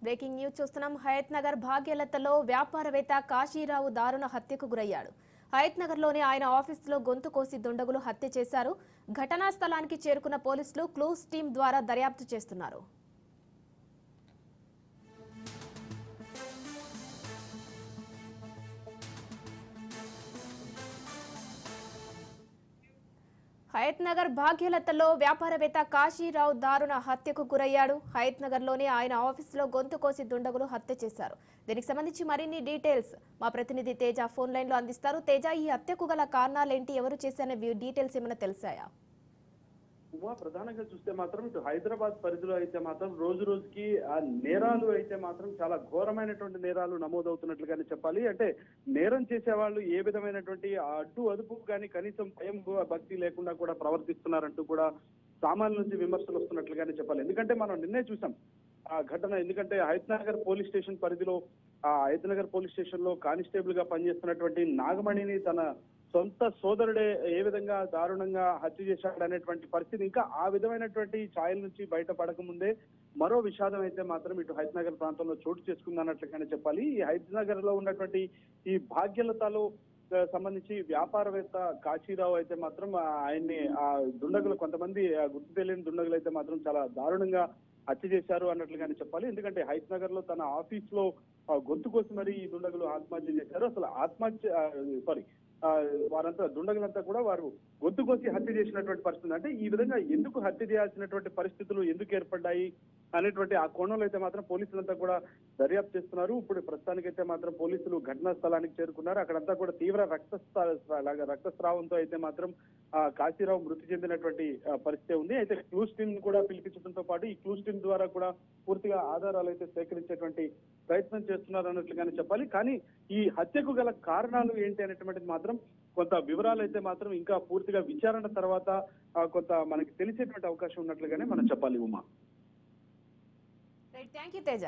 Breaking news చూస్తున్నాం. హయత్ నగర్ భాగ్యలతలో వ్యాపారవేత్త కాశీరావు దారుణ హత్యకు గురయ్యాడు. హయత్ నగర్లోని ఆయన ఆఫీసులో గొంతు కోసి దుండగులు హత్య చేశారు. ఘటనా స్థలానికి చేరుకున్న పోలీసులు క్లూస్ టీం ద్వారా దర్యాప్తు చేస్తున్నారు. హయత్ నగర్ భాగ్యలతలో వ్యాపారవేత్త కాశీరావు దారుణ హత్యకు గురయ్యాడు. హయత్ నగర్ లోని ఆయన ఆఫీసులో గొంతు కోసి దుండగులు హత్య చేశారు. దీనికి సంబంధించి మరిన్ని డీటెయిల్స్ మా ప్రతినిధి తేజ ఫోన్ లైన్ లో అందిస్తారు. తేజ, ఈ హత్యకు గల కారణాలేంటి, ఎవరు చేశారనే డీటెయిల్స్ ఏమైనా తెలిసాయా? ప్రధానంగా చూస్తే మాత్రం ఇటు హైదరాబాద్ పరిధిలో అయితే మాత్రం రోజు రోజుకి ఆ నేరాలు అయితే మాత్రం చాలా ఘోరమైనటువంటి నేరాలు నమోదవుతున్నట్లుగానే చెప్పాలి. అంటే నేరం చేసే వాళ్ళు ఏ విధమైనటువంటి అడ్డు అదుపు కానీ కనీసం భయం భక్తి లేకుండా కూడా ప్రవర్తిస్తున్నారంటూ కూడా సామాన్యుల నుంచి విమర్శలు వస్తున్నట్లుగానే చెప్పాలి. ఎందుకంటే మనం నిన్నే చూసాం ఆ ఘటన. ఎందుకంటే హయత్ నగర్ పోలీస్ స్టేషన్ పరిధిలో హయత్ నగర్ పోలీస్ స్టేషన్ లో కానిస్టేబుల్ గా పనిచేస్తున్నటువంటి నాగమణిని తన సొంత సోదరుడే ఏ విధంగా దారుణంగా హత్య చేశాడు అనేటువంటి పరిస్థితి ఇంకా ఆ విధమైనటువంటి ఛాయల నుంచి బయటపడక ముందే మరో విషాదం అయితే మాత్రం ఇటు హయత్ నగర్ ప్రాంతంలో చోటు చేసుకుందన్నట్లుగానే చెప్పాలి. ఈ హయత్ నగర్ లో ఉన్నటువంటి ఈ భాగ్యలతలో సంబంధించి వ్యాపారవేత్త కాశీరావు అయితే మాత్రం ఆయన్ని ఆ దుండగులు కొంతమంది గుర్తు తెలియని దుండగులు అయితే మాత్రం చాలా దారుణంగా హత్య చేశారు అన్నట్లుగానే చెప్పాలి. ఎందుకంటే హయత్ నగర్ లో తన ఆఫీస్ లో గొంతు కోసం మరి ఈ దుండగులు ఆత్మహత్య చేశారు. అసలు వారంతా దుండగులంతా కూడా వారు గొంతు కోసి హత్య చేసినటువంటి పరిస్థితి. అంటే ఈ విధంగా ఎందుకు హత్య చేయాల్సినటువంటి పరిస్థితులు ఎందుకు ఏర్పడ్డాయి అనేటువంటి ఆ కోణంలో అయితే మాత్రం పోలీసులంతా కూడా దర్యాప్తు చేస్తున్నారు. ఇప్పుడు ప్రస్తుతానికైతే మాత్రం పోలీసులు ఘటనా స్థలానికి చేరుకున్నారు. అక్కడంతా కూడా తీవ్ర రక్తస్రావంతో అయితే మాత్రం కాశీరావు మృతి చెందినటువంటి పరిస్థితి ఉంది. అయితే క్లూస్ టీమ్ కూడా పిలిపించడంతో పాటు ఈ క్లూస్ టీమ్ ద్వారా కూడా పూర్తిగా ఆధారాలు అయితే సేకరించేటువంటి ప్రయత్నం చేస్తున్నారు అన్నట్లుగానే చెప్పాలి. కానీ ఈ హత్యకు గల కారణాలు ఏంటి అనేటువంటిది మాత్రం కొంత వివరాలు అయితే మాత్రం ఇంకా పూర్తిగా విచారణ తర్వాత కొంత మనకి తెలిసేటువంటి అవకాశం ఉన్నట్లుగానే మనం చెప్పాలి. Uma, thank you Teja.